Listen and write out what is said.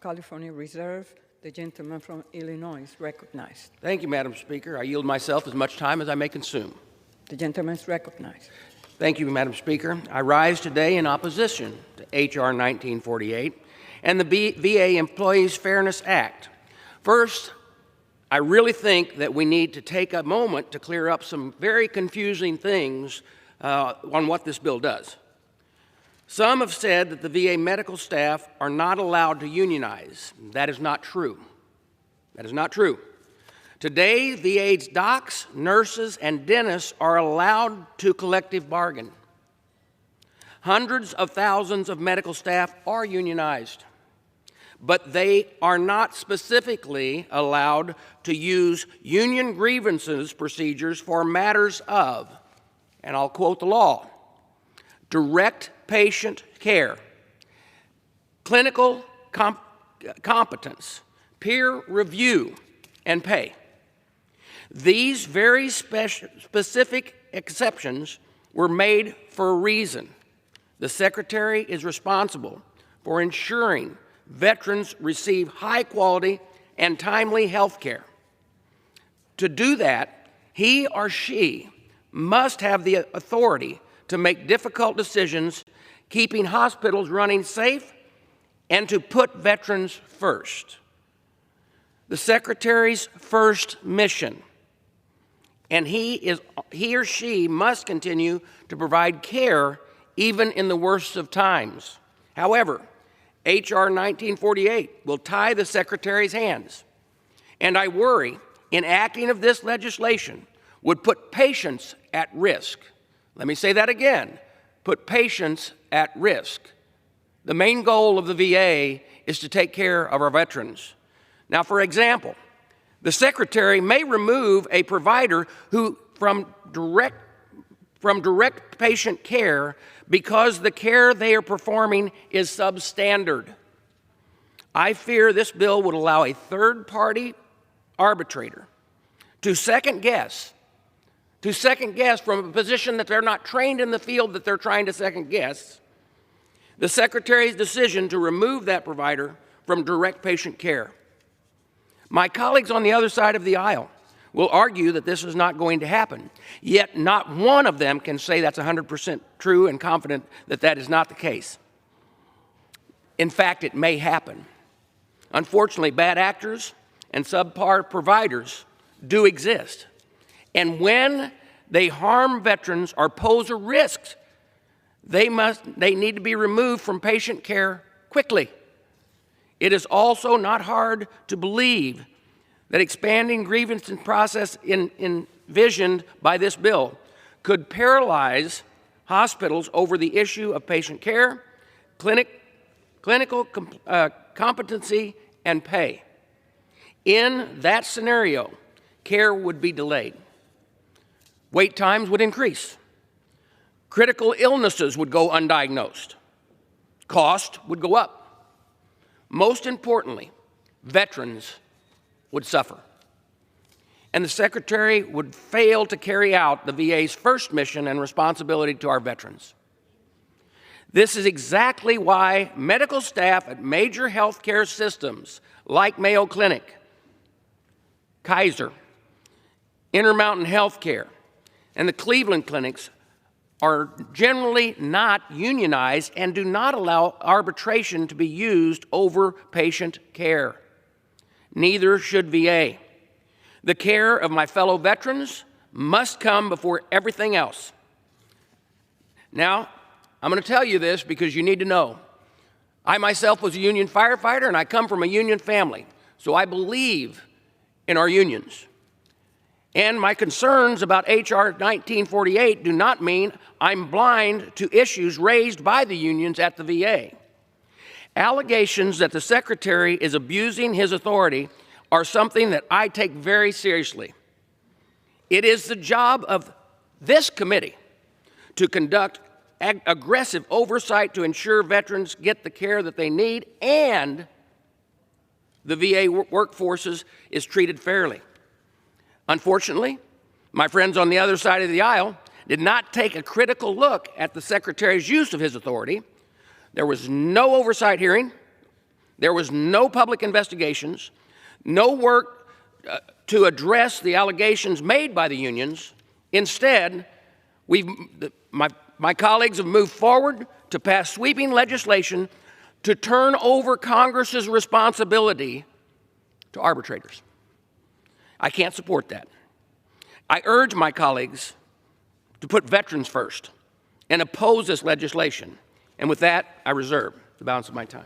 California Reserve, the gentleman from Illinois is recognized. Thank you, Madam Speaker. I yield myself as much time as I may consume. The gentleman is recognized. Thank you, Madam Speaker. I rise today in opposition to H.R. 1948 and the VA Employees Fairness Act. First, I really think that we need to take a moment to clear up some very confusing things on what this bill does. Some have said that the VA medical staff are not allowed to unionize. That is not true. That is not true. Today, VA's docs, nurses, and dentists are allowed to collective bargain. Hundreds of thousands of medical staff are unionized, but they are not specifically allowed to use union grievances procedures for matters of, and I'll quote the law, direct patient care, clinical competence, peer review, and pay. These very specific exceptions were made for a reason. The Secretary is responsible for ensuring veterans receive high quality and timely health care. To do that, he or she must have the authority to make difficult decisions, keeping hospitals running safe, and to put veterans first. The Secretary's first mission, and he or she must continue to provide care even in the worst of times. However, H.R. 1948 will tie the Secretary's hands, and I worry enacting of this legislation would put patients at risk. Let me say that again, put patients at risk. The main goal of the VA is to take care of our veterans. Now, for example, the Secretary may remove a provider who from direct patient care because the care they are performing is substandard. I fear this bill would allow a third-party arbitrator to second guess from a position that they're not trained in the field that they're trying to second guess, the Secretary's decision to remove that provider from direct patient care. My colleagues on the other side of the aisle will argue that this is not going to happen, yet not one of them can say that's 100% true and confident that that is not the case. In fact, it may happen. Unfortunately, bad actors and subpar providers do exist. And when they harm veterans or pose a risk, they need to be removed from patient care quickly. It is also not hard to believe that expanding grievance process envisioned by this bill could paralyze hospitals over the issue of patient care, clinical competency, and pay. In that scenario, care would be delayed. Wait times would increase. Critical illnesses would go undiagnosed. Cost would go up. Most importantly, veterans would suffer. And the Secretary would fail to carry out the VA's first mission and responsibility to our veterans. This is exactly why medical staff at major healthcare systems like Mayo Clinic, Kaiser, Intermountain Healthcare, and the Cleveland clinics are generally not unionized and do not allow arbitration to be used over patient care. Neither should VA. The care of my fellow veterans must come before everything else. Now, I'm going to tell you this because you need to know. I myself was a union firefighter and I come from a union family, so I believe in our unions. And my concerns about H.R. 1948 do not mean I'm blind to issues raised by the unions at the VA. Allegations that the Secretary is abusing his authority are something that I take very seriously. It is the job of this committee to conduct aggressive oversight to ensure veterans get the care that they need and the VA workforces is treated fairly. Unfortunately, my friends on the other side of the aisle did not take a critical look at the Secretary's use of his authority. There was no oversight hearing. There was no public investigations, no work to address the allegations made by the unions. Instead, my colleagues have moved forward to pass sweeping legislation to turn over Congress's responsibility to arbitrators. I can't support that. I urge my colleagues to put veterans first and oppose this legislation. And with that, I reserve the balance of my time.